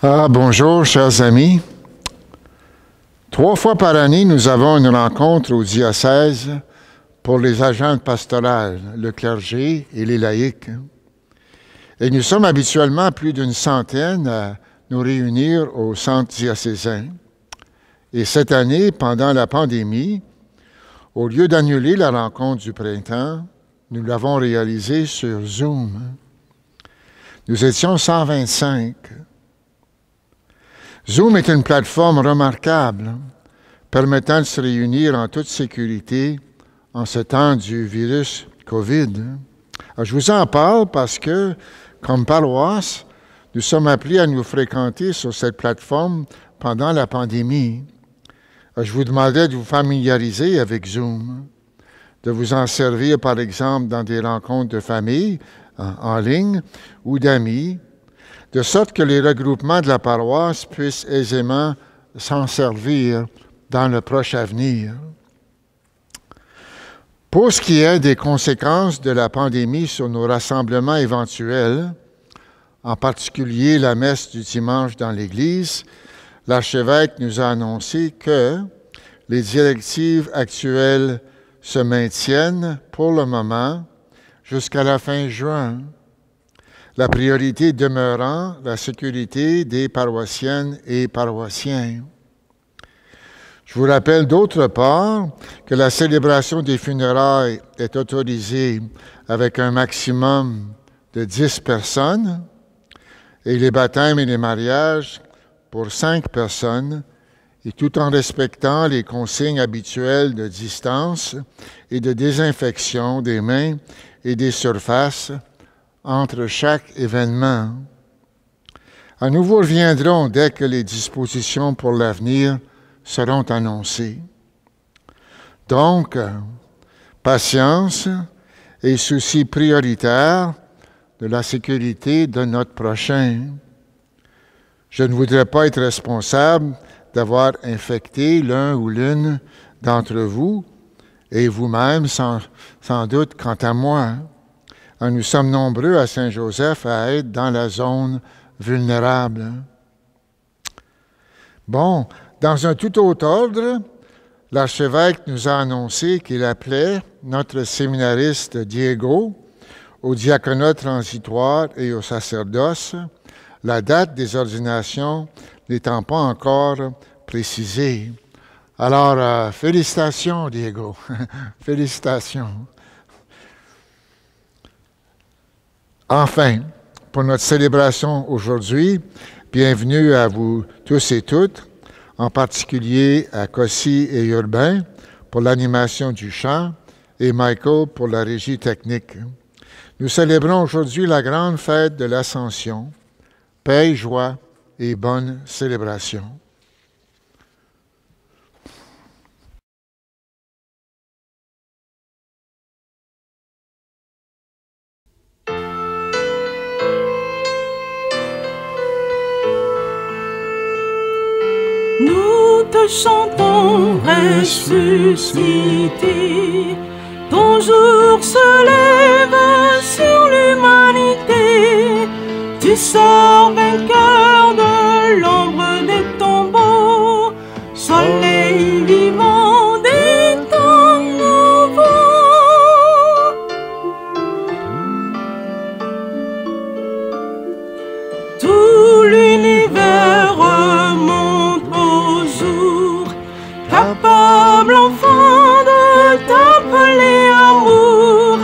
Bonjour, chers amis. 3 fois par année, nous avons une rencontre au diocèse pour les agents pastorales, le clergé et les laïcs. Et nous sommes habituellement plus d'une centaine à nous réunir au centre diocésain. Et cette année, pendant la pandémie, au lieu d'annuler la rencontre du printemps, nous l'avons réalisée sur Zoom. Nous étions 125. Zoom est une plateforme remarquable, permettant de se réunir en toute sécurité en ce temps du virus COVID. Alors, je vous en parle parce que, comme paroisse, nous sommes appelés à nous fréquenter sur cette plateforme pendant la pandémie. Alors, je vous demandais de vous familiariser avec Zoom, de vous en servir, par exemple, dans des rencontres de famille en ligne ou d'amis, de sorte que les regroupements de la paroisse puissent aisément s'en servir dans le proche avenir. Pour ce qui est des conséquences de la pandémie sur nos rassemblements éventuels, en particulier la messe du dimanche dans l'Église, l'archevêque nous a annoncé que les directives actuelles se maintiennent pour le moment jusqu'à la fin juin. La priorité demeurant la sécurité des paroissiennes et paroissiens. Je vous rappelle d'autre part que la célébration des funérailles est autorisée avec un maximum de 10 personnes et les baptêmes et les mariages pour 5 personnes, et tout en respectant les consignes habituelles de distance et de désinfection des mains et des surfaces entre chaque événement. Nous vous reviendrons dès que les dispositions pour l'avenir seront annoncées. Donc, patience et souci prioritaire de la sécurité de notre prochain. Je ne voudrais pas être responsable d'avoir infecté l'un ou l'une d'entre vous, et vous-même sans doute quant à moi. Nous sommes nombreux à Saint-Joseph à être dans la zone vulnérable. Bon, dans un tout autre ordre, l'archevêque nous a annoncé qu'il appelait notre séminariste Diego au diaconat transitoire et au sacerdoce, la date des ordinations n'étant pas encore précisée. Alors, félicitations, Diego. Félicitations. Enfin, pour notre célébration aujourd'hui, bienvenue à vous tous et toutes, en particulier à Cossi et Urbain pour l'animation du chant et Michael pour la régie technique. Nous célébrons aujourd'hui la grande fête de l'Ascension. Paix, joie et bonne célébration. Nous te chantons ressuscité, ton jour se lève sur l'humanité, tu sors vainqueur de l'ombre des tombeaux, soleil vivant des temps nouveaux. Tout l'univers remonte au jour, capable enfin de t'appeler amour,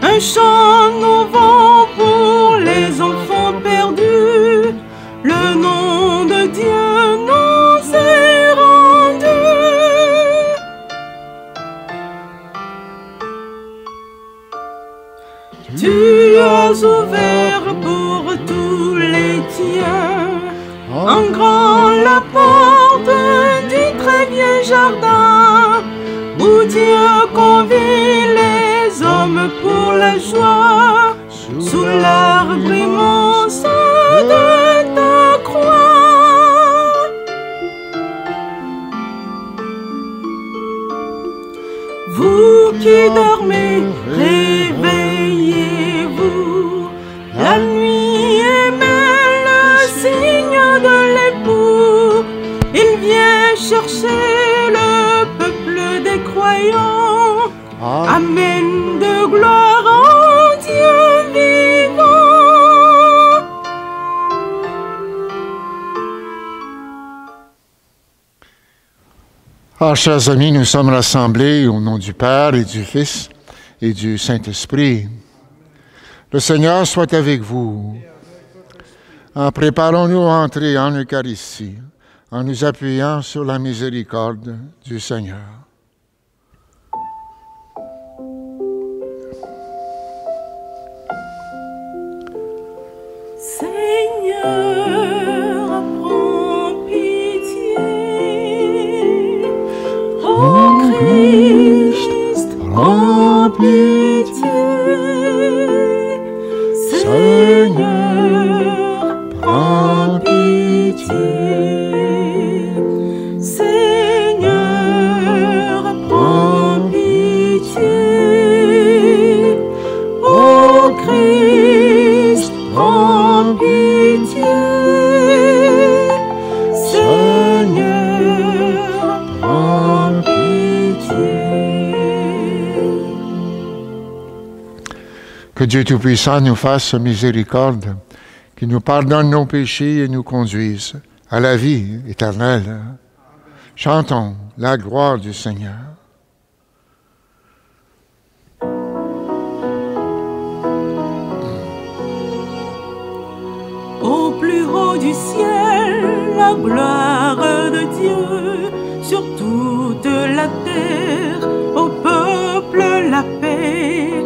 un chant nouveau pour les enfants perdus, le nom de Dieu nous est rendu. Tu as ouvert pour tous les tiens en grand la porte du très vieux jardin où Dieu convie les hommes pour la joie sous l'arbre immense de ta croix. Vous qui dormez, réveillez-vous, la nuit émet le signe de amène de gloire en Dieu vivant. Ah, chers amis, nous sommes rassemblés au nom du Père et du Fils et du Saint-Esprit. Le Seigneur soit avec vous. Préparons-nous à entrer en Eucharistie en nous appuyant sur la miséricorde du Seigneur. Seigneur, prends pitié. Ô Christ, prends pitié. Seigneur, prends pitié. Seigneur, prends pitié. Ô Christ, prends pitié. Seigneur, prends pitié. Que Dieu Tout-Puissant nous fasse miséricorde, qu'il nous pardonne nos péchés et nous conduise à la vie éternelle. Chantons la gloire du Seigneur. Au plus haut du ciel, la gloire de Dieu, sur toute la terre, au peuple la paix.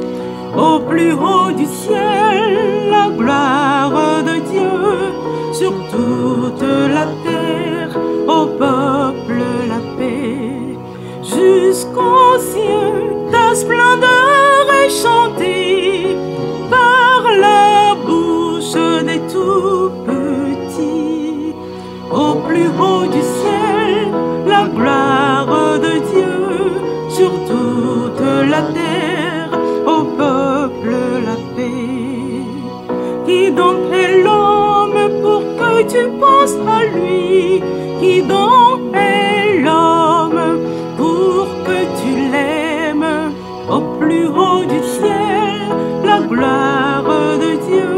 Au plus haut du ciel, la gloire de Dieu, sur toute la terre, au peuple la paix. Jusqu'aux cieux, ta splendeur est chantée par la bouche des tout-petits. Au plus haut du ciel, la gloire de Dieu, sur toute la terre, au peuple la paix. Qui donc est l'homme pour que tu penses à lui? Qui donc est l'homme pour que tu l'aimes? Au plus haut du ciel, la gloire de Dieu,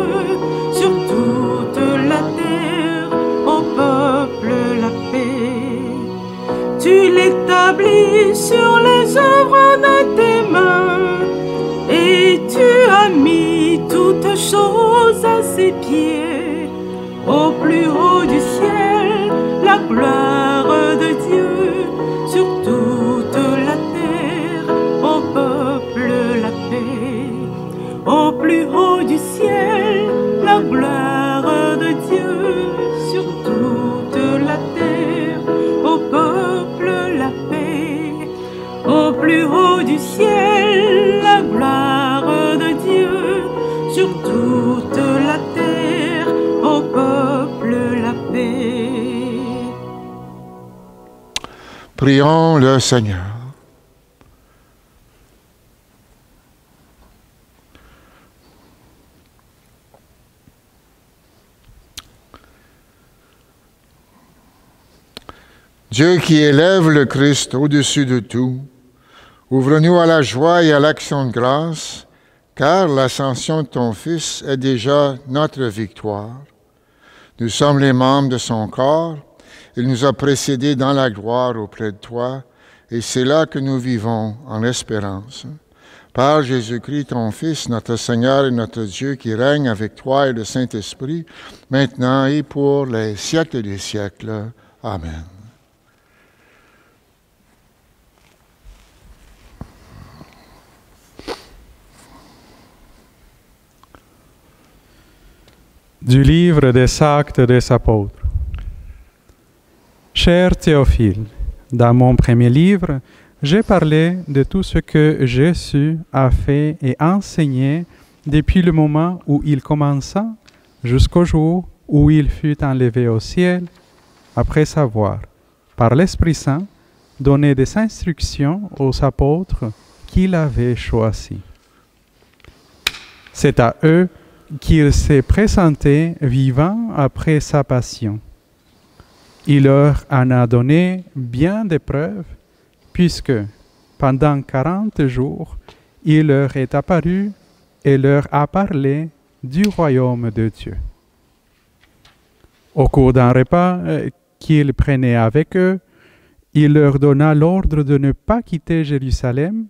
sur toute la terre, au peuple la paix. Tu l'établis sur les œuvres de tes mains, et tu as mis toutes choses à ses pieds. Au plus haut du ciel, la gloire de Dieu, sur toute la terre, au peuple la paix. Au plus haut du ciel, la gloire de Dieu, sur toute la terre, au peuple la paix. Au plus haut du ciel, la gloire de Dieu, sur toute la terre, au peuple la paix. Prions le Seigneur. Dieu qui élève le Christ au-dessus de tout, ouvre-nous à la joie et à l'action de grâce, car l'ascension de ton Fils est déjà notre victoire. Nous sommes les membres de son corps, il nous a précédés dans la gloire auprès de toi, et c'est là que nous vivons en espérance. Par Jésus-Christ, ton Fils, notre Seigneur et notre Dieu, qui règne avec toi et le Saint-Esprit, maintenant et pour les siècles des siècles. Amen. Du livre des Actes des Apôtres. Cher Théophile, dans mon premier livre, j'ai parlé de tout ce que Jésus a fait et enseigné depuis le moment où il commença jusqu'au jour où il fut enlevé au ciel, après avoir, par l'Esprit Saint, donné des instructions aux apôtres qu'il avait choisis. C'est à eux qu'il s'est présenté vivant après sa passion. Il leur en a donné bien des preuves, puisque pendant 40 jours, il leur est apparu et leur a parlé du royaume de Dieu. Au cours d'un repas qu'il prenait avec eux, il leur donna l'ordre de ne pas quitter Jérusalem,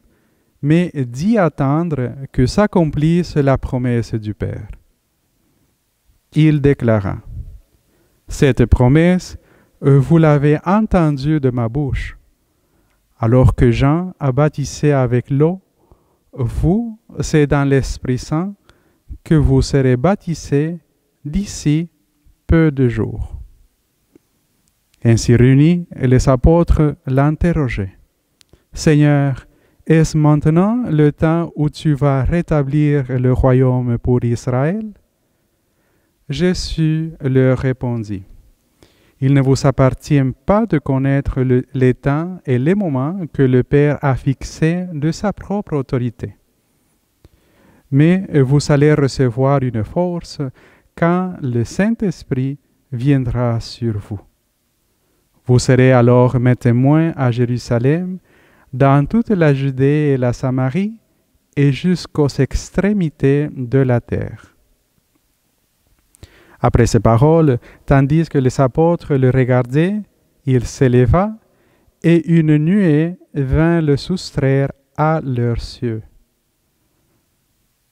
mais d'y attendre que s'accomplisse la promesse du Père. Il déclara, « Cette promesse, vous l'avez entendue de ma bouche. Alors que Jean a baptisé avec l'eau, vous, c'est dans l'Esprit Saint que vous serez baptisés d'ici peu de jours. » Ainsi réunis, les apôtres l'interrogeaient. « Seigneur, est-ce maintenant le temps où tu vas rétablir le royaume pour Israël ?» Jésus leur répondit, « Il ne vous appartient pas de connaître les temps et les moments que le Père a fixés de sa propre autorité. Mais vous allez recevoir une force quand le Saint-Esprit viendra sur vous. Vous serez alors mes témoins à Jérusalem, dans toute la Judée et la Samarie, et jusqu'aux extrémités de la terre. » Après ces paroles, tandis que les apôtres le regardaient, il s'éleva, et une nuée vint le soustraire à leurs yeux.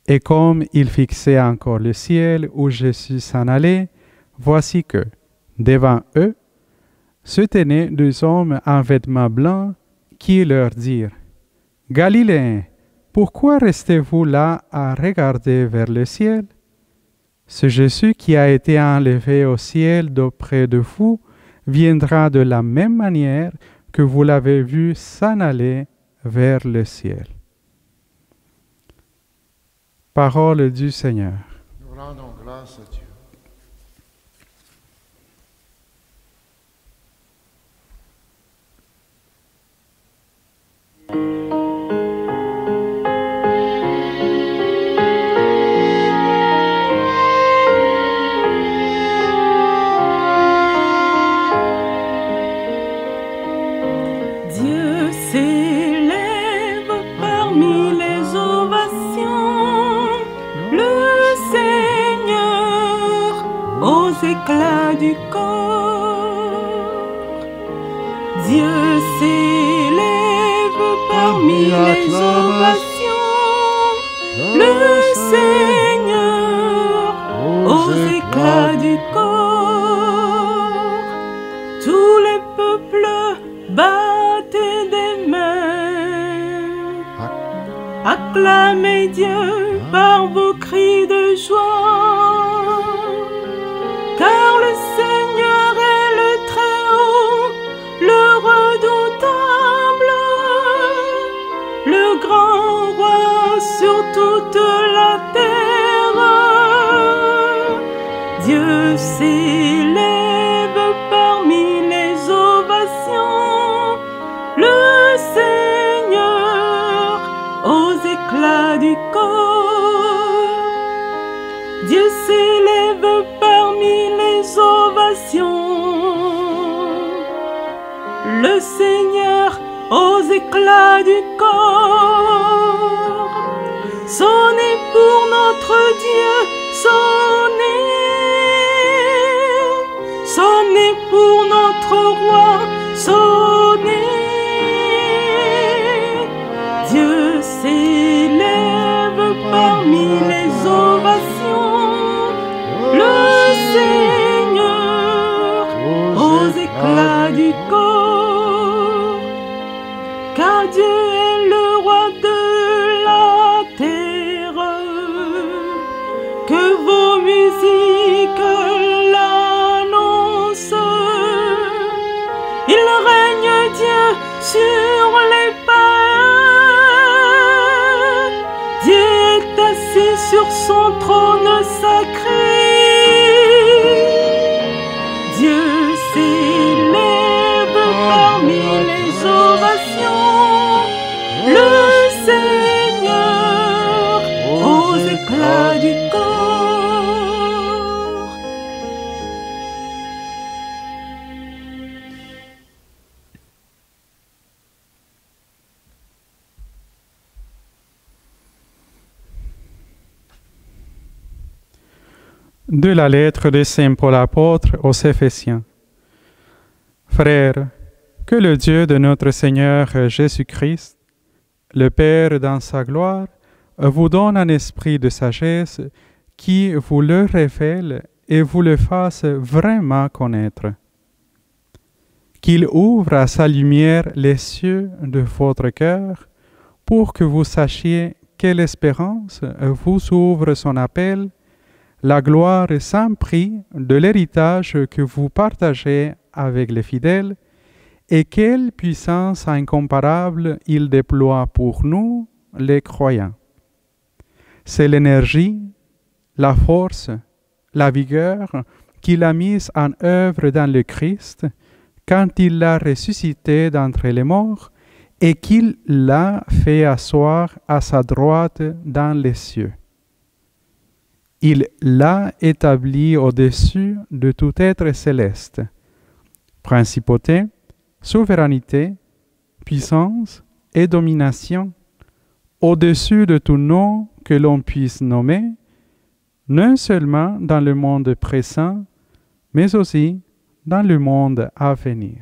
Et comme il fixait encore le ciel où Jésus s'en allait, voici que, devant eux, se tenaient deux hommes en vêtements blancs qui leur dirent, « Galiléens, pourquoi restez-vous là à regarder vers le ciel? Ce Jésus qui a été enlevé au ciel d'auprès de vous viendra de la même manière que vous l'avez vu s'en aller vers le ciel. » Parole du Seigneur. Nous rendons grâce à Dieu. Dieu s'élève parmi les ovations, le Seigneur aux éclats du corps. Dieu s'élève parmi les ovations, le Seigneur aux éclats du corps. Tous les peuples battent des mains, acclamez Dieu par vos cris de joie, car le Seigneur est le Très-Haut, le redoutable, le grand roi sur toute la terre. Dieu s'élève parmi les ovations, le Seigneur aux éclats du corps. Dieu s'élève parmi les ovations, le Seigneur aux éclats du corps. Sonnez pour notre Dieu, sonnez, sonnez pour notre roi, sonnez. Dieu s'élève parmi les ovations, le Seigneur aux éclats du corps. Car Dieu est le roi de la terre, que vos musiques l'annoncent. Il règne Dieu sur les païens, Dieu est assis sur son trône sacré. Dieu s'élève parmi les ovations, le Seigneur aux éclats du corps. De la lettre de Saint Paul apôtre aux Éphésiens. Frères, que le Dieu de notre Seigneur Jésus-Christ, le Père dans sa gloire, vous donne un esprit de sagesse qui vous le révèle et vous le fasse vraiment connaître. Qu'il ouvre à sa lumière les cieux de votre cœur pour que vous sachiez quelle espérance vous ouvre son appel, la gloire sans prix de l'héritage que vous partagez avec les fidèles, et quelle puissance incomparable il déploie pour nous, les croyants. C'est l'énergie, la force, la vigueur qu'il a mise en œuvre dans le Christ quand il l'a ressuscité d'entre les morts et qu'il l'a fait asseoir à sa droite dans les cieux. Il l'a établi au-dessus de tout être céleste, principauté, souveraineté, puissance et domination, au-dessus de tout nom que l'on puisse nommer, non seulement dans le monde présent, mais aussi dans le monde à venir.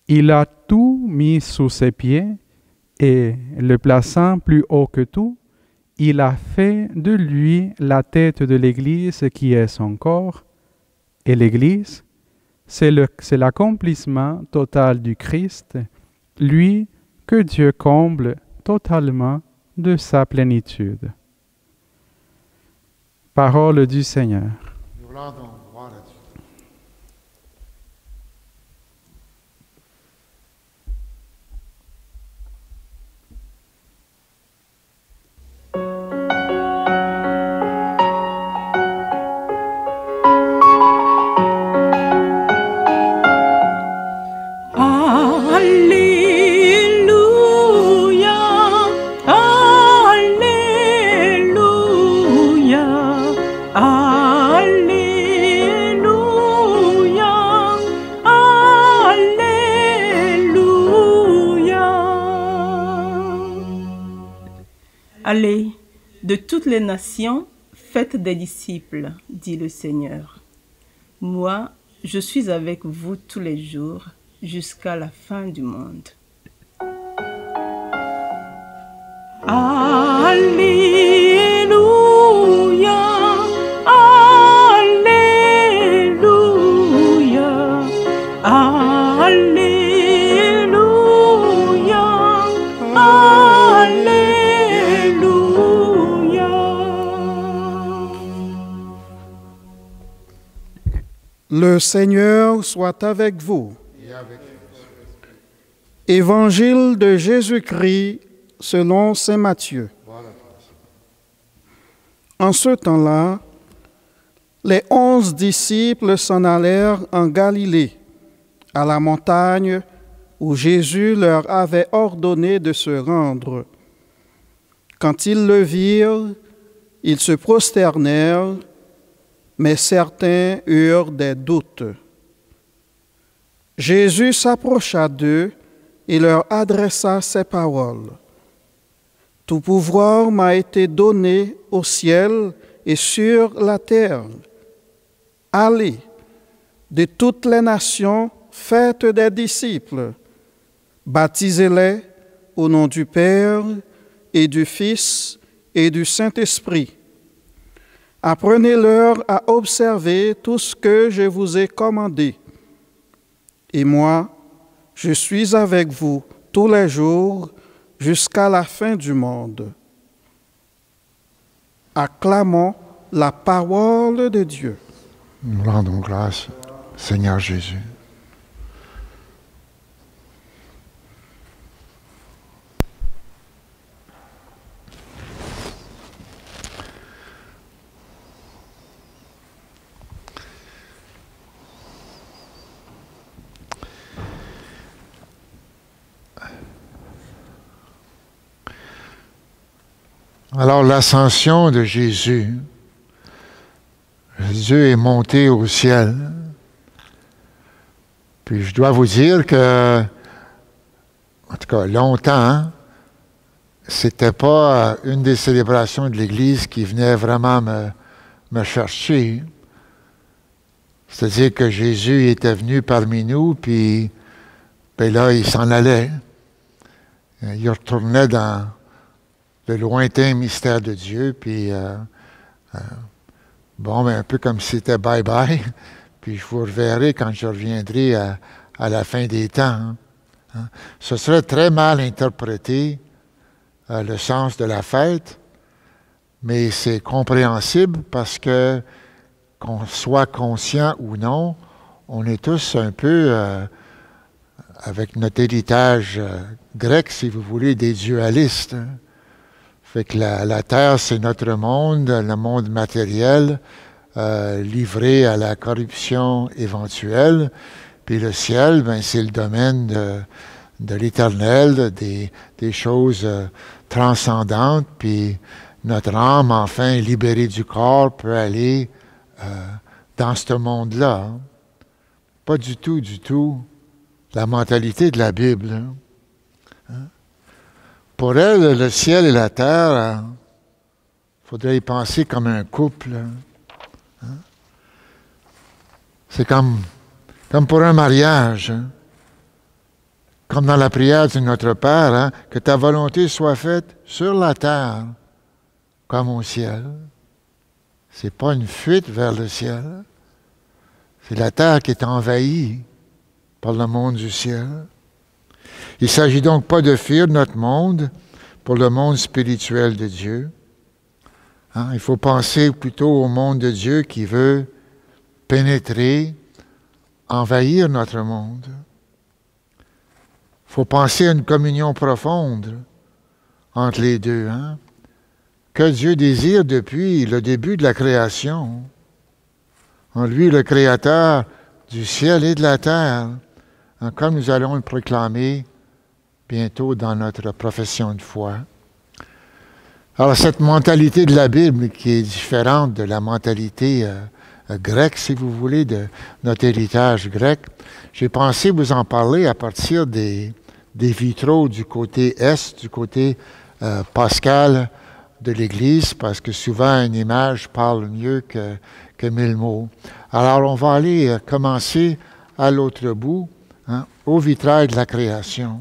Il a tout mis sous ses pieds et, le plaçant plus haut que tout, il a fait de lui la tête de l'Église qui est son corps, et l'Église, c'est l'accomplissement total du Christ, lui que Dieu comble totalement de sa plénitude. Parole du Seigneur. Nous rendons gloire à Dieu. Allez, de toutes les nations, faites des disciples, dit le Seigneur. Moi, je suis avec vous tous les jours, jusqu'à la fin du monde. Alléluia, Alléluia, Alléluia, Le Seigneur soit avec vous. Évangile de Jésus-Christ selon saint Matthieu. En ce temps-là, les 11 disciples s'en allèrent en Galilée, à la montagne où Jésus leur avait ordonné de se rendre. Quand ils le virent, ils se prosternèrent, mais certains eurent des doutes. Jésus s'approcha d'eux et leur adressa ces paroles. « Tout pouvoir m'a été donné au ciel et sur la terre. Allez, de toutes les nations, faites des disciples, baptisez-les au nom du Père et du Fils et du Saint-Esprit. Apprenez-leur à observer tout ce que je vous ai commandé. Et moi, je suis avec vous tous les jours jusqu'à la fin du monde. » Acclamons la parole de Dieu. Nous rendons grâce, Seigneur Jésus. Alors, l'ascension de Jésus. Jésus est monté au ciel. Puis je dois vous dire que, en tout cas, longtemps, c'était pas une des célébrations de l'Église qui venait vraiment me chercher. C'est-à-dire que Jésus était venu parmi nous, puis ben là, il s'en allait. Il retournait dans le lointain mystère de Dieu, puis bon, ben, un peu comme si c'était bye-bye, puis je vous reverrai quand je reviendrai à la fin des temps. Hein. Ce serait très mal interprété, le sens de la fête, mais c'est compréhensible parce que, qu'on soit conscient ou non, on est tous un peu, avec notre héritage grec, si vous voulez, des dualistes. Hein. Fait que la terre, c'est notre monde, le monde matériel, livré à la corruption éventuelle. Puis le ciel, ben, c'est le domaine de l'éternel, des choses transcendantes. Puis notre âme, enfin, libérée du corps, peut aller dans ce monde-là. Hein. Pas du tout la mentalité de la Bible. Hein. Hein? Pour elle, le ciel et la terre, il faudrait y penser comme un couple. Hein? C'est comme pour un mariage. Hein? Comme dans la prière de notre Père, hein? Que ta volonté soit faite sur la terre comme au ciel. C'est pas une fuite vers le ciel. C'est la terre qui est envahie par le monde du ciel. Il ne s'agit donc pas de fuir notre monde pour le monde spirituel de Dieu. Hein? Il faut penser plutôt au monde de Dieu qui veut pénétrer, envahir notre monde. Il faut penser à une communion profonde entre les deux, hein? Que Dieu désire depuis le début de la création. En lui, le Créateur du ciel et de la terre, hein, comme nous allons le proclamer bientôt dans notre profession de foi. Alors, cette mentalité de la Bible qui est différente de la mentalité grecque, si vous voulez, de notre héritage grec, j'ai pensé vous en parler à partir des vitraux du côté est, du côté pascal de l'Église, parce que souvent une image parle mieux que 1000 mots. Alors, on va aller commencer à l'autre bout, hein, au vitrail de la création.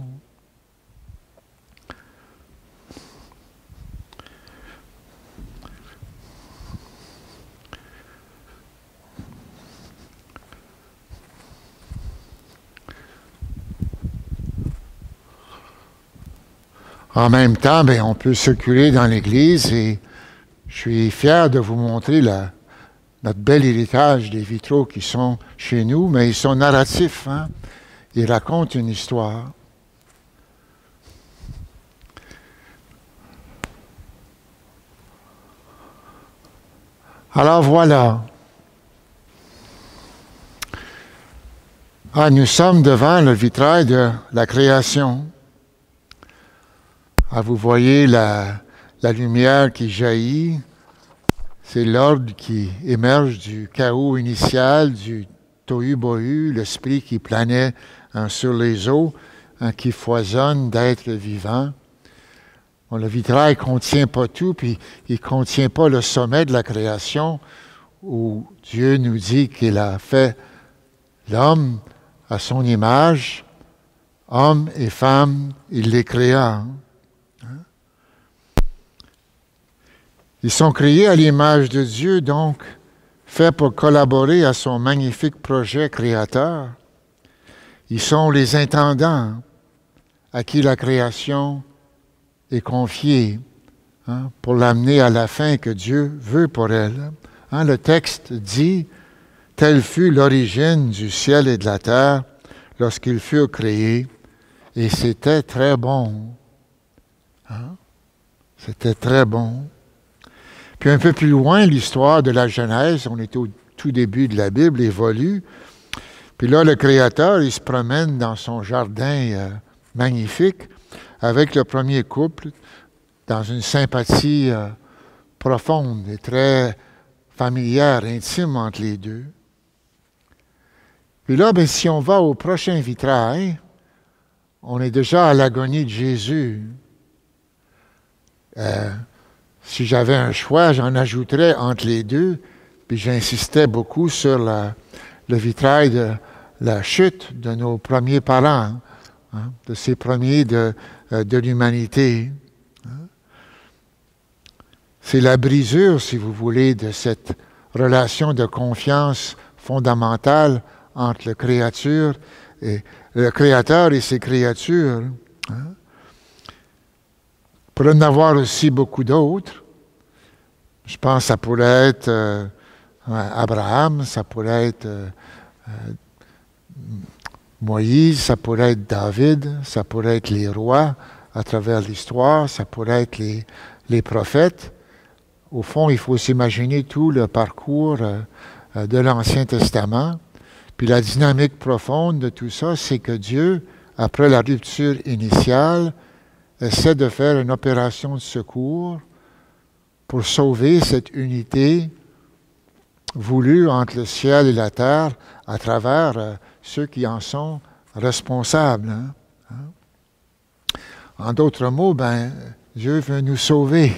En même temps, bien, on peut circuler dans l'Église et je suis fier de vous montrer notre bel héritage des vitraux qui sont chez nous, mais ils sont narratifs. Hein? Ils racontent une histoire. Alors voilà. Nous sommes devant le vitrail de la création. Vous voyez la lumière qui jaillit, c'est l'ordre qui émerge du chaos initial, du tohu-bohu, l'esprit qui planait sur les eaux, qui foisonne d'êtres vivants. Bon, le vitrail ne contient pas tout, puis il ne contient pas le sommet de la création, où Dieu nous dit qu'il a fait l'homme à son image, homme et femme, il les créa. Ils sont créés à l'image de Dieu, donc faits pour collaborer à son magnifique projet créateur. Ils sont les intendants à qui la création est confiée, hein, pour l'amener à la fin que Dieu veut pour elle. Hein, le texte dit « Telle fut l'origine du ciel et de la terre lorsqu'ils furent créés, et c'était très bon. Hein? » C'était très bon. Puis un peu plus loin, l'histoire de la Genèse, on est au tout début de la Bible, évolue. Puis là, le Créateur, il se promène dans son jardin magnifique avec le premier couple, dans une sympathie profonde et très familière, intime entre les deux. Puis là, bien, si on va au prochain vitrail, on est déjà à l'agonie de Jésus. Si j'avais un choix, j'en ajouterais entre les deux Puis j'insistais beaucoup sur le vitrail de la chute de nos premiers parents, hein, de ces premiers de l'humanité. C'est la brisure, si vous voulez, de cette relation de confiance fondamentale entre le Créateur et ses créatures. Hein. Il pourrait y en avoir aussi beaucoup d'autres. Je pense que ça pourrait être Abraham, ça pourrait être Moïse, ça pourrait être David, ça pourrait être les rois à travers l'histoire, ça pourrait être les prophètes. Au fond, il faut s'imaginer tout le parcours de l'Ancien Testament. Puis la dynamique profonde de tout ça, c'est que Dieu, après la rupture initiale, essaie de faire une opération de secours pour sauver cette unité voulue entre le ciel et la terre à travers ceux qui en sont responsables. Hein? En d'autres mots, Dieu veut nous sauver.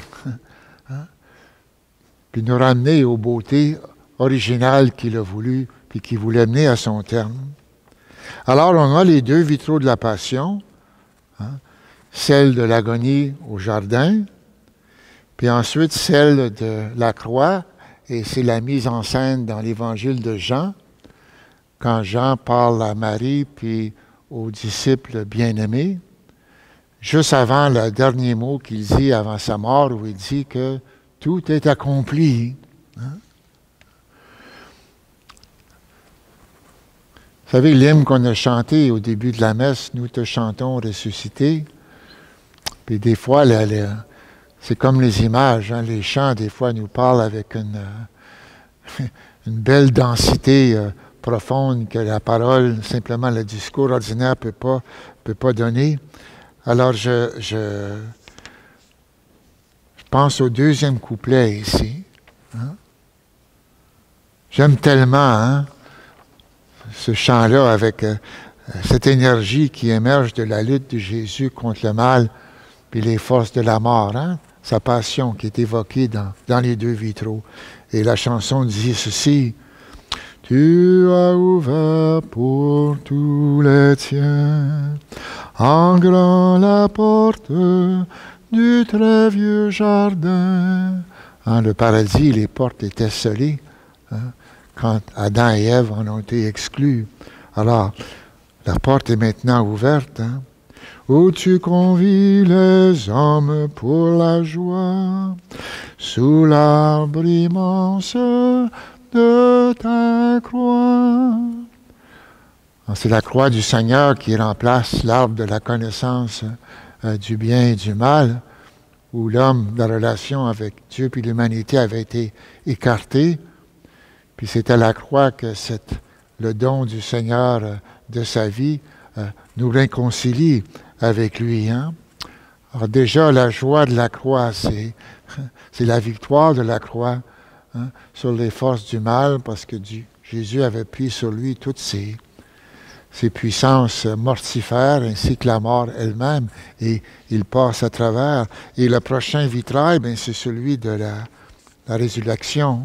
Puis nous ramener aux beautés originales qu'il a voulu, puis qu'il voulait mener à son terme. Alors, on a les deux vitraux de la Passion, hein, celle de l'agonie au jardin, puis ensuite celle de la croix, et c'est la mise en scène dans l'Évangile de Jean, quand Jean parle à Marie, puis aux disciples bien-aimés, juste avant le dernier mot qu'il dit avant sa mort, où il dit que tout est accompli. Hein? Vous savez, l'hymne qu'on a chanté au début de la messe, « Nous te chantons ressuscité », puis des fois, c'est comme les images, hein, les chants, des fois, nous parlent avec une belle densité profonde que la parole, simplement le discours ordinaire peut pas donner. Alors, je pense au deuxième couplet ici. Hein? J'aime tellement ce chant-là avec cette énergie qui émerge de la lutte de Jésus contre le mal puis les forces de la mort. Hein? Sa passion qui est évoquée dans les deux vitraux. Et la chanson dit ceci. « Tu as ouvert pour tous les tiens en grand la porte du très vieux jardin. » Hein, le paradis, les portes étaient scellées quand Adam et Ève en ont été exclus. Alors, la porte est maintenant ouverte, où tu convies les hommes pour la joie, sous l'arbre immense de ta croix. C'est la croix du Seigneur qui remplace l'arbre de la connaissance du bien et du mal, où l'homme, la relation avec Dieu et l'humanité avait été écartée. Puis c'est à la croix que le don du Seigneur de sa vie nous réconcilie avec lui. Hein? Alors déjà, la joie de la croix, c'est la victoire de la croix sur les forces du mal, parce que Jésus avait pris sur lui toutes ces puissances mortifères, ainsi que la mort elle-même, et il passe à travers. Et le prochain vitrail, c'est celui de la résurrection.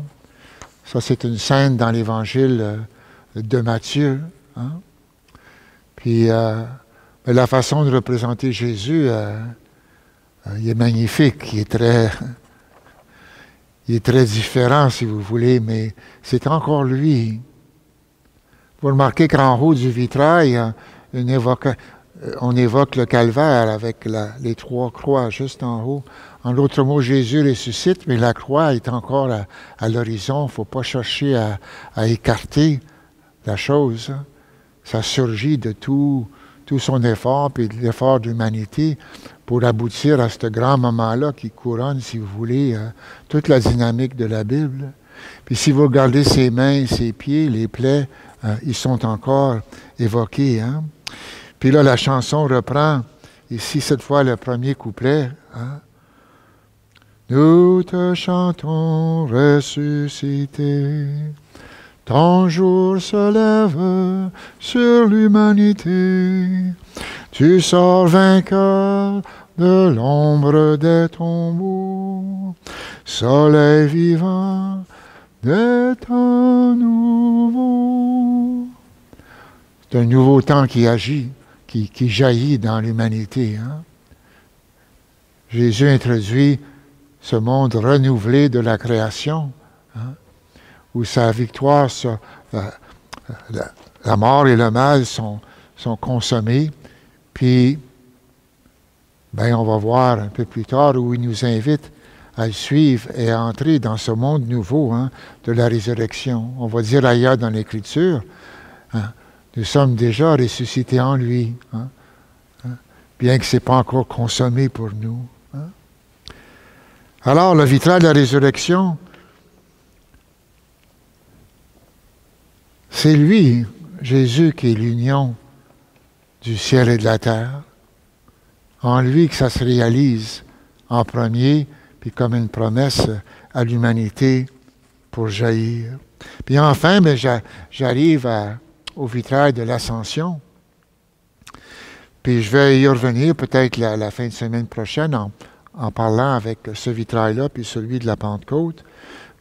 Ça, c'est une scène dans l'Évangile de Matthieu. Hein? Puis, la façon de représenter Jésus, il est magnifique, il est très différent, si vous voulez, mais c'est encore lui. Vous remarquez qu'en haut du vitrail, on évoque le calvaire avec les trois croix juste en haut. En d'autres mots, Jésus ressuscite, mais la croix est encore à l'horizon. Il ne faut pas chercher à écarter la chose. Ça surgit de tout son effort, puis de l'effort de l'humanité pour aboutir à ce grand moment-là qui couronne, si vous voulez, toute la dynamique de la Bible. Puis si vous regardez ses mains, ses pieds, les plaies, ils sont encore évoqués. Hein? Puis là, la chanson reprend, ici, cette fois, le premier couplet. Hein? Nous te chantons ressuscité, ton jour se lève sur l'humanité, tu sors vainqueur de l'ombre des tombeaux, soleil vivant de temps nouveau. C'est un nouveau temps qui agit, qui jaillit dans l'humanité. Hein? Jésus introduit ce monde renouvelé de la création, hein? Où sa victoire sur la mort et le mal sont consommés. Puis, on va voir un peu plus tard où il nous invite à le suivre et à entrer dans ce monde nouveau, hein, de la résurrection. On va dire ailleurs dans l'Écriture, hein, nous sommes déjà ressuscités en lui, hein, bien que ce n'est pas encore consommé pour nous. Hein. Alors, le vitrail de la résurrection, c'est lui, Jésus, qui est l'union du ciel et de la terre. En lui que ça se réalise en premier, puis comme une promesse à l'humanité pour jaillir. Puis enfin, j'arrive au vitrail de l'Ascension. Puis je vais y revenir peut-être la fin de semaine prochaine en parlant avec ce vitrail-là, puis celui de la Pentecôte.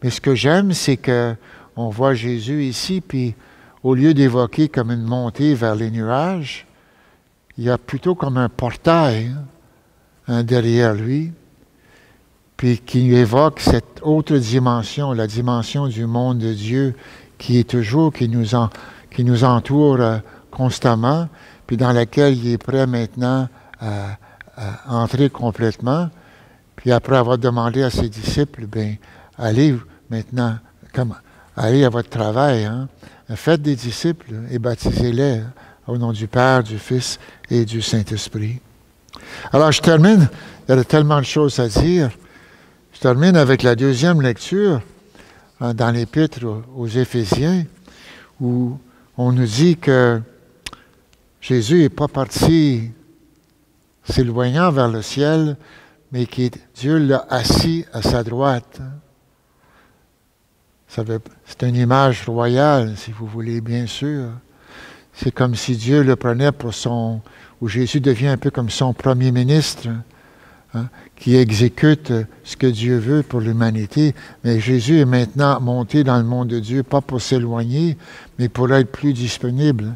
Mais ce que j'aime, c'est qu'on voit Jésus ici, puis au lieu d'évoquer comme une montée vers les nuages, il y a plutôt comme un portail, hein, derrière lui, puis qui évoque cette autre dimension, la dimension du monde de Dieu qui nous entoure constamment, puis dans laquelle il est prêt maintenant à entrer complètement. Puis après avoir demandé à ses disciples, allez maintenant, allez à votre travail, hein, faites des disciples et baptisez-les au nom du Père, du Fils et du Saint-Esprit. Alors je termine, il y a tellement de choses à dire. Je termine avec la deuxième lecture dans l'Épître aux Éphésiens, où on nous dit que Jésus n'est pas parti s'éloignant vers le ciel, mais que Dieu l'a assis à sa droite. C'est une image royale, si vous voulez, bien sûr. C'est comme si Dieu le prenait où Jésus devient un peu comme son premier ministre, hein, qui exécute ce que Dieu veut pour l'humanité. Mais Jésus est maintenant monté dans le monde de Dieu, pas pour s'éloigner, mais pour être plus disponible.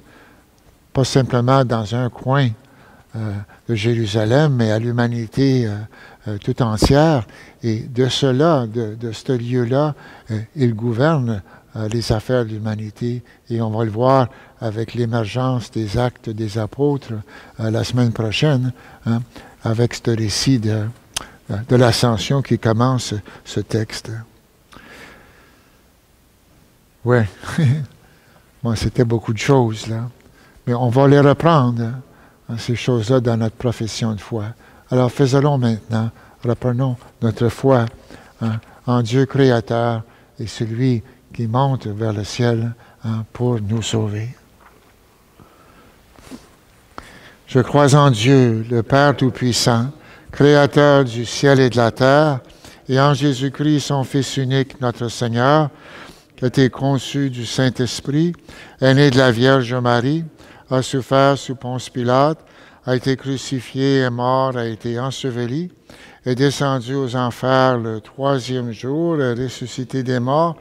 Pas simplement dans un coin de Jérusalem, mais à l'humanité tout entière. Et de cela, de ce lieu-là, il gouverne les affaires de l'humanité. Et on va le voir avec l'émergence des actes des apôtres la semaine prochaine, hein, avec ce récit de l'ascension qui commence ce texte. Ouais, bon, c'était beaucoup de choses, là. Mais on va les reprendre, hein, ces choses-là, dans notre profession de foi. Alors faisons-le maintenant. Reprenons notre foi, hein, en Dieu créateur et celui qui monte vers le ciel, hein, pour nous sauver. Je crois en Dieu, le Père Tout-Puissant, Créateur du ciel et de la terre, et en Jésus-Christ, son Fils unique, notre Seigneur, qui a été conçu du Saint-Esprit, est né de la Vierge Marie, a souffert sous Ponce Pilate, a été crucifié, est mort, a été enseveli, est descendu aux enfers le 3e jour, est ressuscité des morts,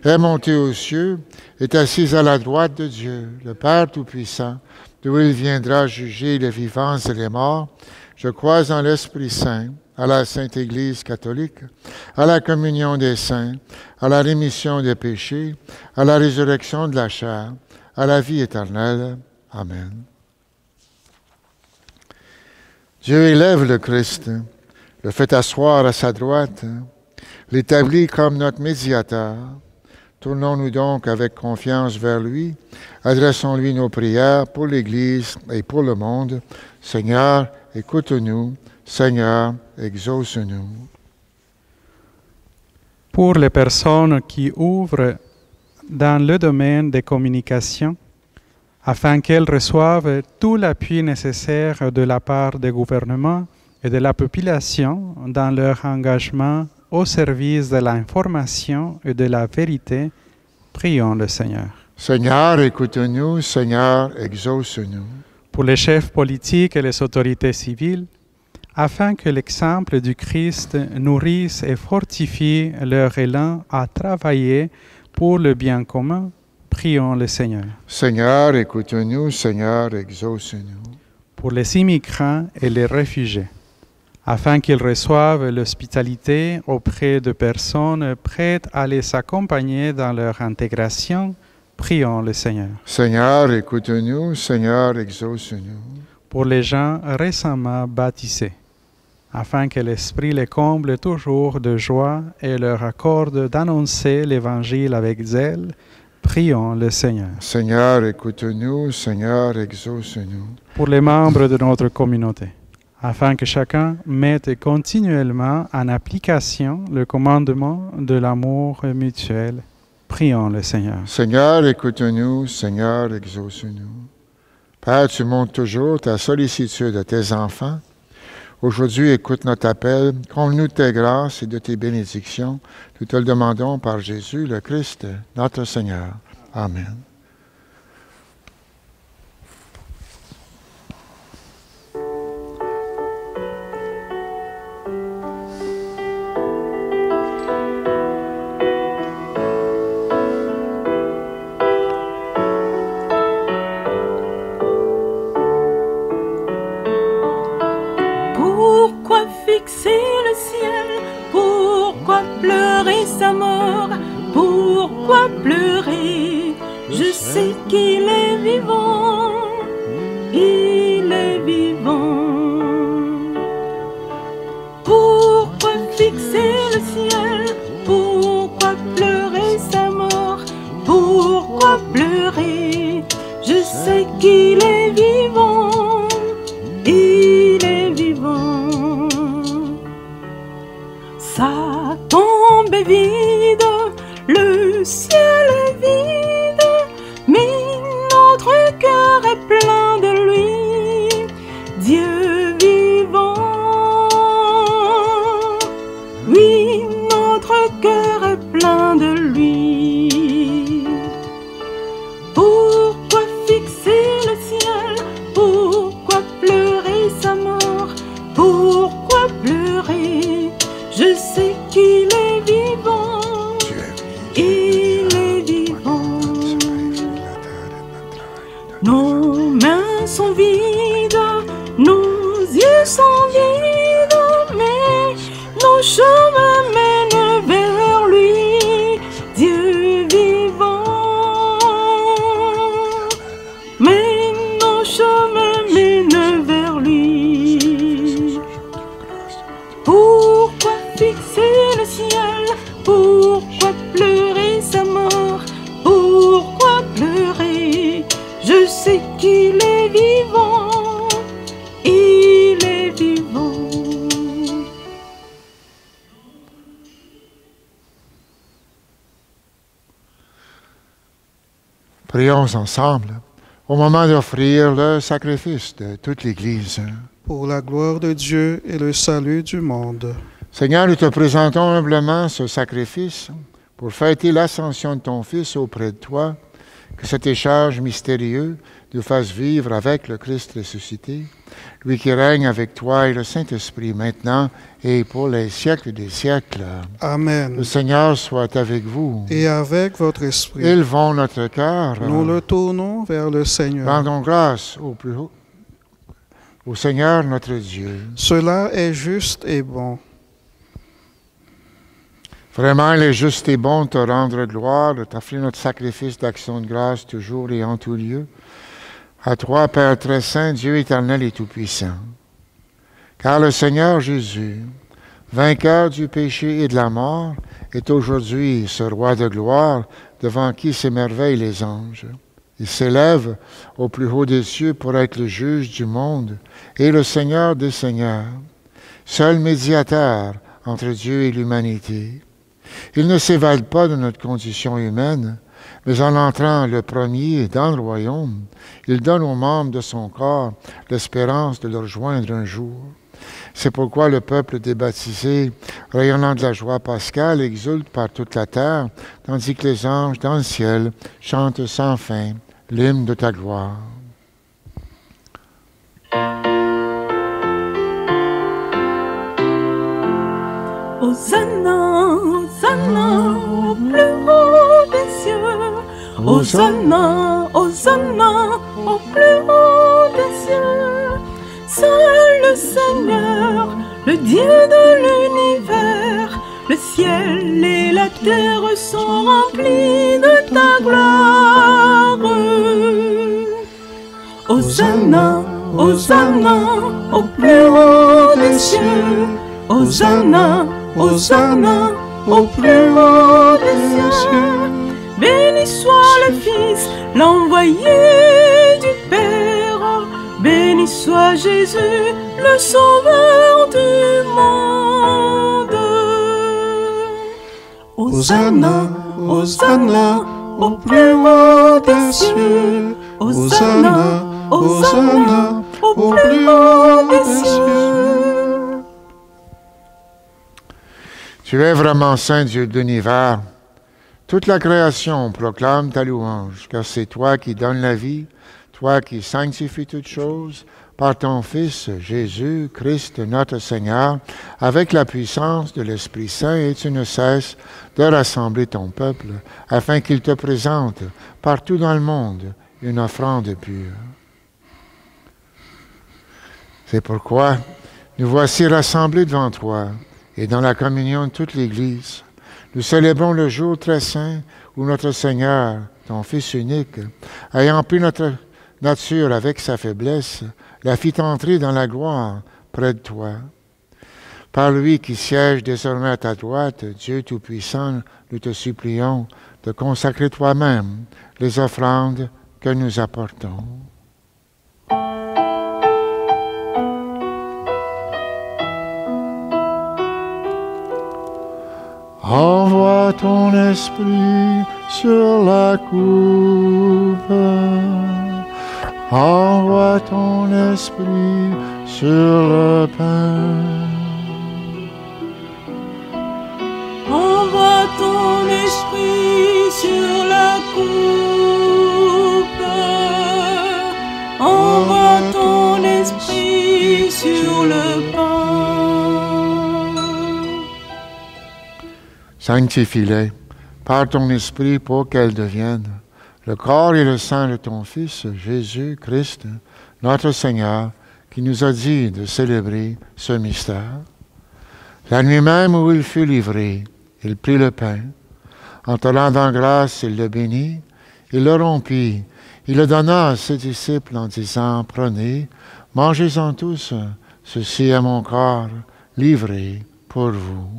est monté aux cieux, est assis à la droite de Dieu, le Père Tout-Puissant, d'où il viendra juger les vivants et les morts. Je crois en l'Esprit Saint, à la Sainte Église catholique, à la communion des saints, à la rémission des péchés, à la résurrection de la chair, à la vie éternelle. Amen. Dieu élève le Christ, le fait asseoir à sa droite, l'établit comme notre médiateur. Tournons-nous donc avec confiance vers lui, adressons-lui nos prières pour l'Église et pour le monde. Seigneur, écoute-nous. Seigneur, exauce-nous. Pour les personnes qui ouvrent dans le domaine des communications, afin qu'elles reçoivent tout l'appui nécessaire de la part des gouvernements et de la population dans leur engagement au service de l'information et de la vérité, prions le Seigneur. Seigneur, écoute-nous. Seigneur, exauce-nous. Pour les chefs politiques et les autorités civiles, afin que l'exemple du Christ nourrisse et fortifie leur élan à travailler pour le bien commun. Prions le Seigneur. Seigneur, écoute-nous. Seigneur, exauce-nous. Pour les immigrants et les réfugiés, afin qu'ils reçoivent l'hospitalité auprès de personnes prêtes à les accompagner dans leur intégration, prions le Seigneur. Seigneur, écoute-nous. Seigneur, exauce-nous. Pour les gens récemment baptisés, afin que l'Esprit les comble toujours de joie et leur accorde d'annoncer l'Évangile avec zèle, prions le Seigneur. Seigneur, écoute-nous. Seigneur, exauce-nous. Pour les membres de notre communauté, afin que chacun mette continuellement en application le commandement de l'amour mutuel, prions le Seigneur. Seigneur, écoute-nous. Seigneur, exauce-nous. Père, tu montres toujours ta sollicitude à tes enfants. Aujourd'hui, écoute notre appel. Comble-nous de tes grâces et de tes bénédictions. Nous te le demandons par Jésus, le Christ, notre Seigneur. Amen. Pourquoi fixer le ciel? Pourquoi pleurer sa mort? Pourquoi pleurer? Je sais qu'il est vivant. Il est vivant. Pourquoi fixer le ciel? Pourquoi pleurer sa mort? Pourquoi pleurer? Je sais qu'il est vivant. Il est vivant. Sa tombe est vide, le ciel est vide, mais notre cœur est plein de lui, Dieu vivant. Oui, notre cœur est plein de lui. Pourquoi fixer le ciel? Pourquoi pleurer sa mort? Pourquoi pleurer? Je sais qu'il est vivant. Il est vivant. Nos mains sont vides, nos yeux sont vides, mais nos chemins mènent vers lui, Dieu vivant. Mais nos chemins mènent vers lui. Pourquoi fixer le ciel? Pourquoi pleurer sa mort? Pourquoi pleurer? Je sais qu'il est vivant. Il est vivant. Prions ensemble au moment d'offrir le sacrifice de toute l'Église. pour la gloire de Dieu et le salut du monde. Seigneur, nous te présentons humblement ce sacrifice pour fêter l'ascension de ton Fils auprès de toi, que cet échange mystérieux nous fasse vivre avec le Christ ressuscité, lui qui règne avec toi et le Saint-Esprit maintenant et pour les siècles des siècles. Amen. Le Seigneur soit avec vous. Et avec votre esprit, Élevons notre cœur. nous le tournons vers le Seigneur. Rendons grâce au plus haut, au Seigneur notre Dieu. Cela est juste et bon. Vraiment, il est juste et bon de te rendre gloire, de t'offrir notre sacrifice d'action de grâce toujours et en tout lieu. À toi, Père très saint, Dieu éternel et tout-puissant. Car le Seigneur Jésus, vainqueur du péché et de la mort, est aujourd'hui ce roi de gloire devant qui s'émerveillent les anges. Il s'élève au plus haut des cieux pour être le juge du monde et le Seigneur des seigneurs, seul médiateur entre Dieu et l'humanité. Il ne s'évade pas de notre condition humaine, mais en entrant le premier dans le royaume, il donne aux membres de son corps l'espérance de le rejoindre un jour. C'est pourquoi le peuple des baptisés, rayonnant de la joie pascale, exulte par toute la terre, tandis que les anges dans le ciel chantent sans fin l'hymne de ta gloire. Hosanna, Hosanna, au plus haut des cieux. Hosanna, Hosanna, au plus haut des cieux. Seul le Seigneur, le Dieu de l'univers, le ciel et la terre sont remplis de ta gloire. Hosanna, Hosanna, au plus haut des cieux. Hosanna, Hosanna, au plus haut des cieux. Béni soit le Fils, l'envoyé du Père. Béni soit Jésus, le Sauveur du monde. Hosanna, Hosanna, au plus haut des cieux. Hosanna, Hosanna, au plus haut des cieux. Tu es vraiment saint, Dieu de l'univers. Toute la création proclame ta louange, car c'est toi qui donnes la vie, toi qui sanctifies toutes choses, par ton Fils Jésus-Christ notre Seigneur, avec la puissance de l'Esprit Saint, et tu ne cesses de rassembler ton peuple, afin qu'il te présente partout dans le monde une offrande pure. C'est pourquoi nous voici rassemblés devant toi, et dans la communion de toute l'Église, nous célébrons le jour très saint où notre Seigneur, ton Fils unique, ayant pris notre nature avec sa faiblesse, la fit entrer dans la gloire près de toi. Par lui qui siège désormais à ta droite, Dieu Tout-Puissant, nous te supplions de consacrer toi-même les offrandes que nous apportons. Envoie ton esprit sur la coupe. Envoie ton esprit sur le pain. Envoie ton esprit sur la coupe. Envoie ton esprit sur le pain. Sanctifie-les par ton esprit pour qu'elles deviennent le corps et le sang de ton Fils, Jésus-Christ, notre Seigneur, qui nous a dit de célébrer ce mystère. La nuit même où il fut livré, il prit le pain. En te rendant grâce, il le bénit, il le rompit, il le donna à ses disciples en disant, « Prenez, mangez-en tous, ceci est mon corps, livré pour vous. »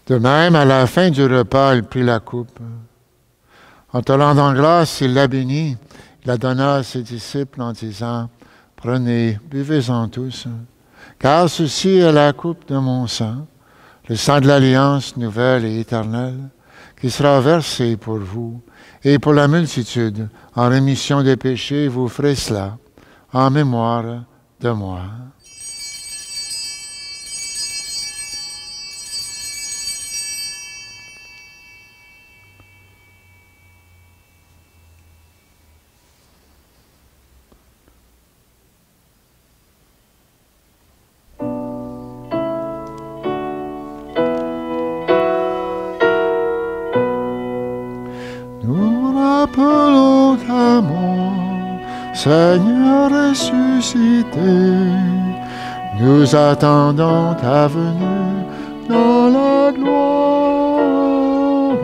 De même, à la fin du repas, il prit la coupe. En te rendant grâce, il la bénit, il la donna à ses disciples en disant, « Prenez, buvez-en tous, car ceci est la coupe de mon sang, le sang de l'alliance nouvelle et éternelle, qui sera versé pour vous et pour la multitude en rémission des péchés. Vous ferez cela en mémoire de moi. » Appelons ta mort, Seigneur ressuscité, nous attendons ta venue dans la gloire.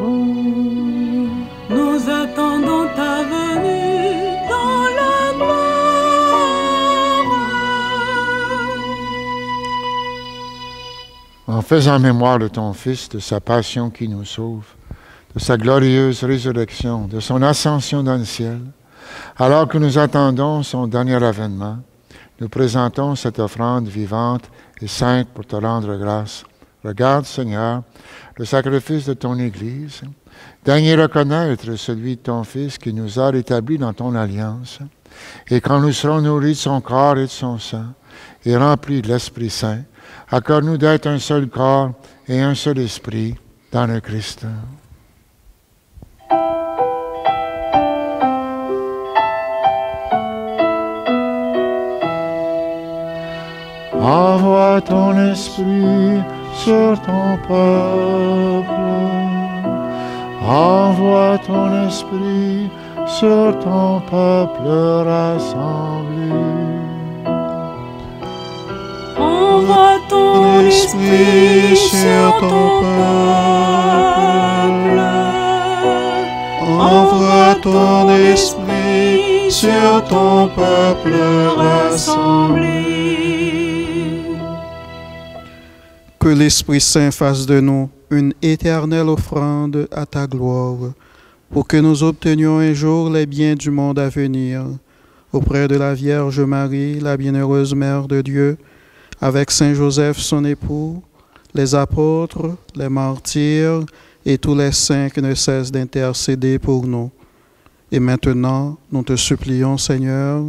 Nous attendons ta venue dans la gloire. En faisant mémoire de ton Fils, de sa passion qui nous sauve, de sa glorieuse résurrection, de son ascension dans le ciel, alors que nous attendons son dernier avènement, nous présentons cette offrande vivante et sainte pour te rendre grâce. Regarde, Seigneur, le sacrifice de ton Église. Daigne reconnaître celui de ton Fils qui nous a rétablis dans ton alliance. Et quand nous serons nourris de son corps et de son sang, et remplis de l'Esprit Saint, Accorde-nous d'être un seul corps et un seul esprit dans le Christ. Envoie ton esprit sur ton peuple. Envoie ton esprit sur ton peuple rassemblé. Envoie ton esprit sur ton peuple. Envoie ton esprit sur ton peuple rassemblé. Que l'Esprit Saint fasse de nous une éternelle offrande à ta gloire, pour que nous obtenions un jour les biens du monde à venir, auprès de la Vierge Marie, la bienheureuse Mère de Dieu, avec Saint Joseph son époux, les apôtres, les martyrs et tous les saints qui ne cessent d'intercéder pour nous. Et maintenant, nous te supplions, Seigneur,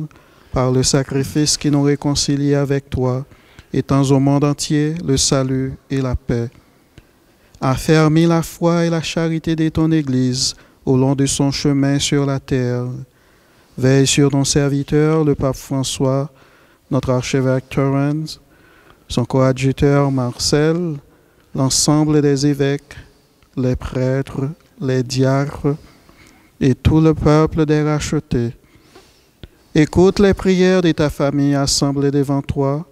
par le sacrifice qui nous réconcilie avec toi, étends au monde entier le salut et la paix. Affermis la foi et la charité de ton Église au long de son chemin sur la terre. Veille sur ton serviteur, le pape François, notre archevêque Terence, son coadjuteur Marcel, l'ensemble des évêques, les prêtres, les diacres et tout le peuple des rachetés. Écoute les prières de ta famille assemblée devant toi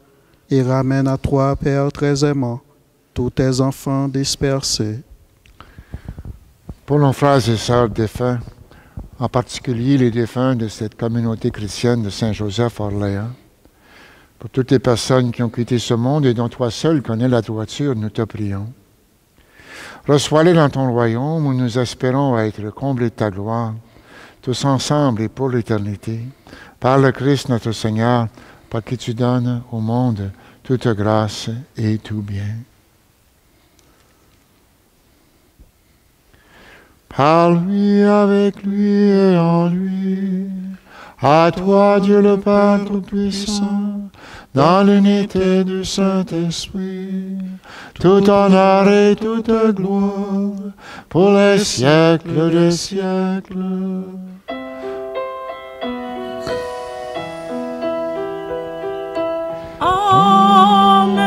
et ramène à toi, Père très aimant, tous tes enfants dispersés. Pour nos frères et sœurs défunts, en particulier les défunts de cette communauté chrétienne de Saint-Joseph-Orléans, pour toutes les personnes qui ont quitté ce monde et dont toi seul connais la droiture, nous te prions. Reçois-les dans ton royaume où nous espérons être comblés de ta gloire, tous ensemble et pour l'éternité, par le Christ notre Seigneur, par qui tu donnes au monde toute grâce et tout bien. Par lui, avec lui et en lui, à toi Dieu le Père Tout-Puissant, dans l'unité du Saint-Esprit, tout honneur et toute gloire, pour les siècles des siècles. Amen,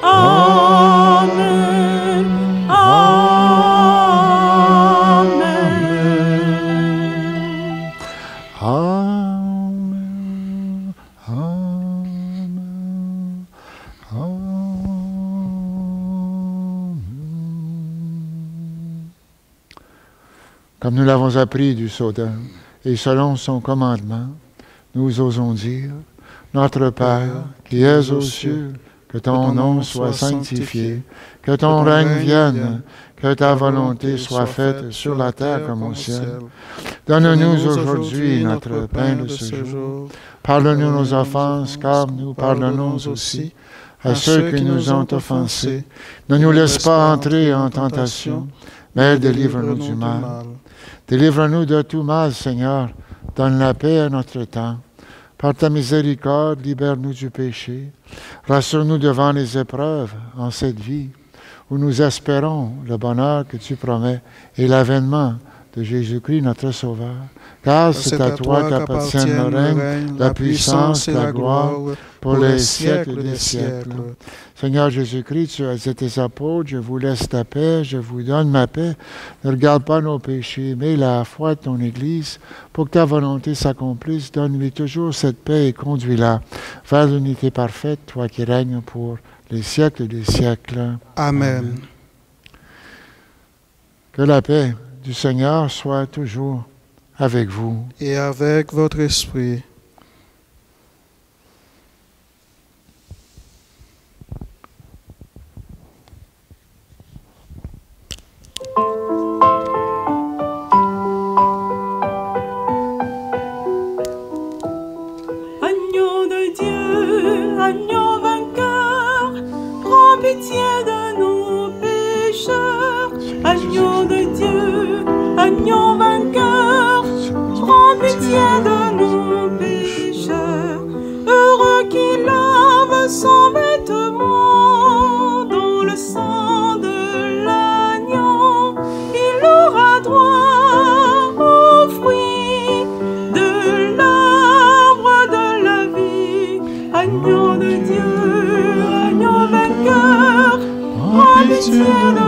Amen, Amen. Amen, Amen, Amen. Comme nous l'avons appris du Sodome, et selon son commandement, nous osons dire: Notre Père, qui es aux cieux, que ton nom soit sanctifié, que ton règne vienne, que ta volonté soit faite sur la terre comme au ciel. Donne-nous aujourd'hui notre pain de ce jour. Pardonne-nous nos offenses, car nous pardonnons aussi à ceux qui nous ont offensés. Ne nous laisse pas entrer en tentation, mais délivre-nous du mal. Délivre-nous de tout mal, Seigneur. Donne la paix à notre temps. Par ta miséricorde, libère-nous du péché. Rassure-nous devant les épreuves en cette vie, où nous espérons le bonheur que tu promets et l'avènement de Jésus-Christ, notre Sauveur. Car c'est à toi qu'appartiennent le règne, la puissance et la gloire pour les siècles des siècles. Seigneur Jésus-Christ, tu as dit à tes apôtres: je vous laisse ta paix, je vous donne ma paix. Ne regarde pas nos péchés, mais la foi de ton Église, pour que ta volonté s'accomplisse. Donne-lui toujours cette paix et conduis-la vers l'unité parfaite, toi qui règnes pour les siècles des siècles. Amen. Que la paix du Seigneur soit toujours avec vous. Et avec votre esprit. Agneau de Dieu, agneau vainqueur, prends pitié de nos pécheurs. Agneau de Dieu, agneau vainqueur, prends pitié de nos pécheurs.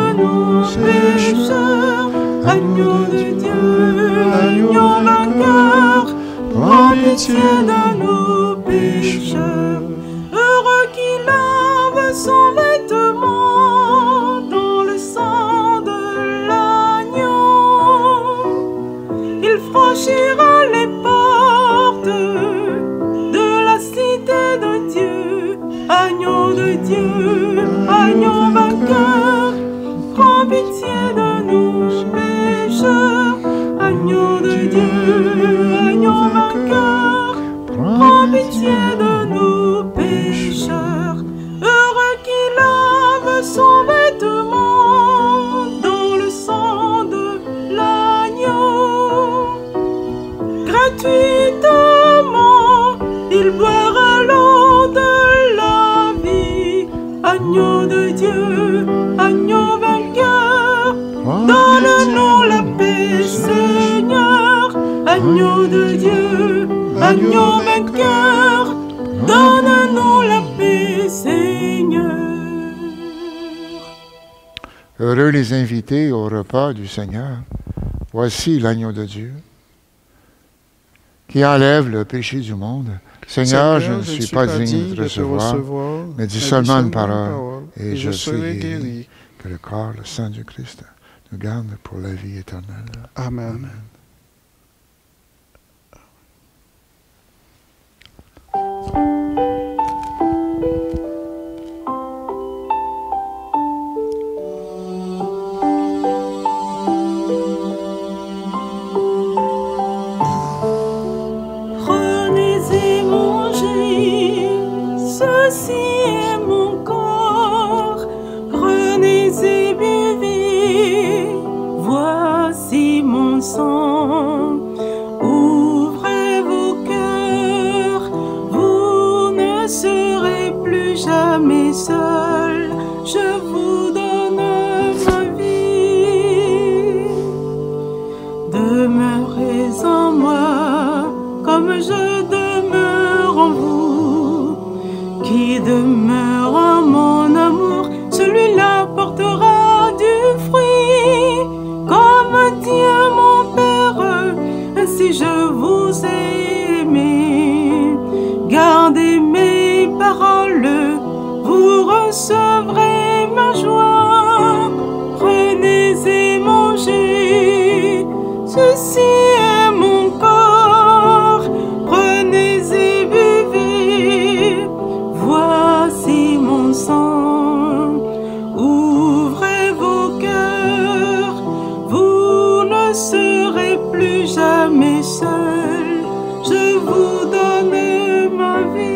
de nos pécheurs. Agneau de Dieu, agneau vainqueur, prends pitié de nos pécheurs. Heureux qui lave son vêtement dans le sang de l'agneau. Il franchira les portes de la cité de Dieu. Agneau de Dieu, agneau vainqueur, prends pitié de nos pécheurs. Agneau de Dieu, agneau vainqueur, prends pitié de nos pécheurs. Heureux qui lave son vêtement dans le sang de l'agneau. Gratuitement, il boira l'eau de la vie. Agneau de Dieu, agneau vainqueur, donne-nous la paix, Seigneur. Agneau de Dieu, agneau vainqueur, donne-nous la paix, Seigneur. Heureux les invités au repas du Seigneur. Voici l'agneau de Dieu qui enlève le péché du monde. Seigneur, je ne suis pas digne de te recevoir, mais dis seulement une parole et je serai guéri. Que le corps, le sang du Christ nous garde pour la vie éternelle. Amen. Amen. Prenez et mangez, ceci est mon corps. Prenez et buvez, voici mon sang. Ouvrez vos cœurs, vous ne serez plus jamais seul. Je vous donne ma vie. Demeurez en moi, comme je demeure en vous. Qui demeure en mon amour, celui-là portera du fruit. Comme Dieu mon Père, ainsi je vous ai aimé. Gardez mes paroles, vous recevrez ma joie. Prenez et mangez, ceci est mon corps. Prenez et buvez, voici mon sang. Ouvrez vos cœurs, vous ne serez plus jamais seul. Je vous donne ma vie.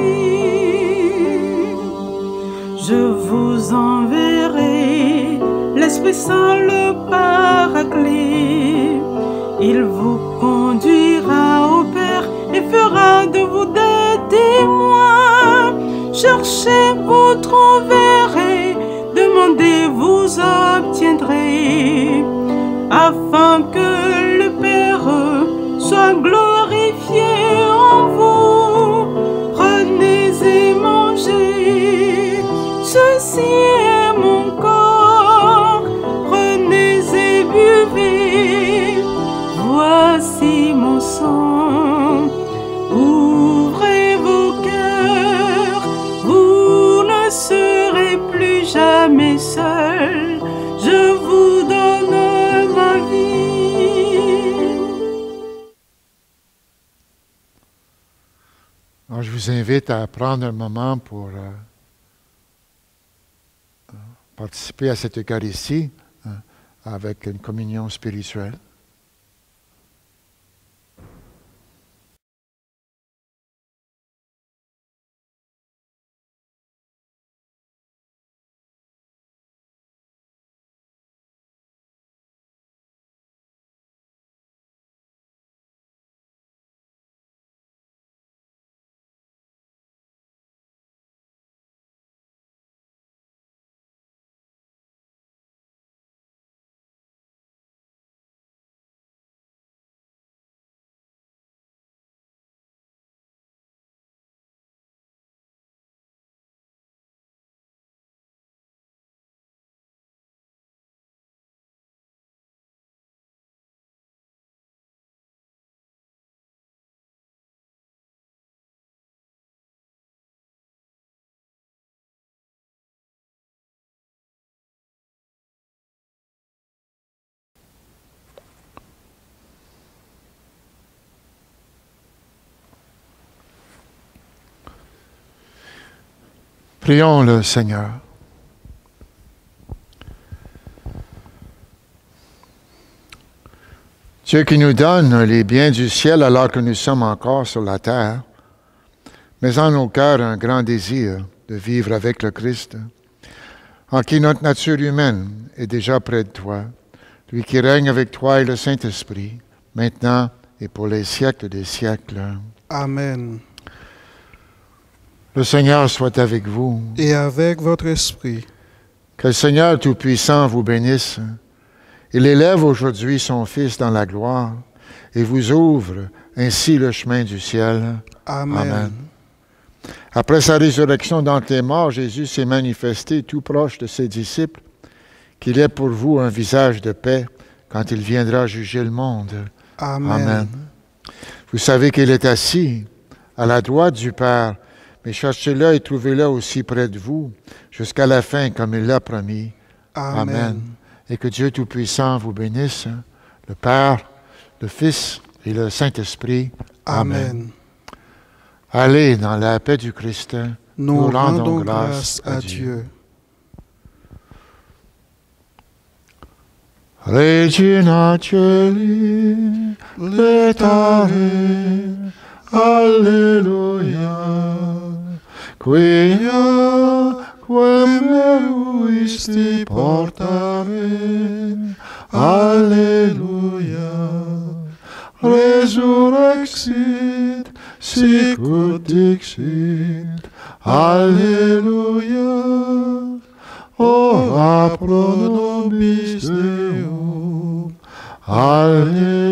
Je vous enverrai l'Esprit Saint, le Paraclet. Il vous conduira au Père et fera de vous des témoins. Cherchez, vous trouverez, demandez, vous obtiendrez, afin que le Père soit glorifié en vous. Prenez et mangez, ceci est mon corps. Prenez et buvez, voici mon sang. Ouvrez vos cœurs, vous ne serez plus jamais seul. Je vous donne ma vie. Alors, je vous invite à prendre un moment pour participer à cette Eucharistie avec une communion spirituelle. Prions le Seigneur. Dieu qui nous donne les biens du ciel alors que nous sommes encore sur la terre, mais en nos cœurs un grand désir de vivre avec le Christ, en qui notre nature humaine est déjà près de toi, lui qui règne avec toi et le Saint-Esprit, maintenant et pour les siècles des siècles. Amen. Le Seigneur soit avec vous. Et avec votre esprit. Que le Seigneur Tout-Puissant vous bénisse. Il élève aujourd'hui son Fils dans la gloire et vous ouvre ainsi le chemin du ciel. Amen. Amen. Après sa résurrection d'entre les morts, Jésus s'est manifesté tout proche de ses disciples, qu'il ait pour vous un visage de paix quand il viendra juger le monde. Amen. Amen. Vous savez qu'il est assis à la droite du Père, mais cherchez-le et trouvez-le aussi près de vous, jusqu'à la fin, comme il l'a promis. Amen. Et que Dieu Tout-Puissant vous bénisse, le Père, le Fils et le Saint-Esprit. Amen. Allez dans la paix du Christ. Nous rendons grâce à Dieu. Regina Celi, letare, alleluia, quia quem meruisti portare, alleluia, resurrexit, sicut dixit, alleluia, ora pro nobis Deum, alleluia.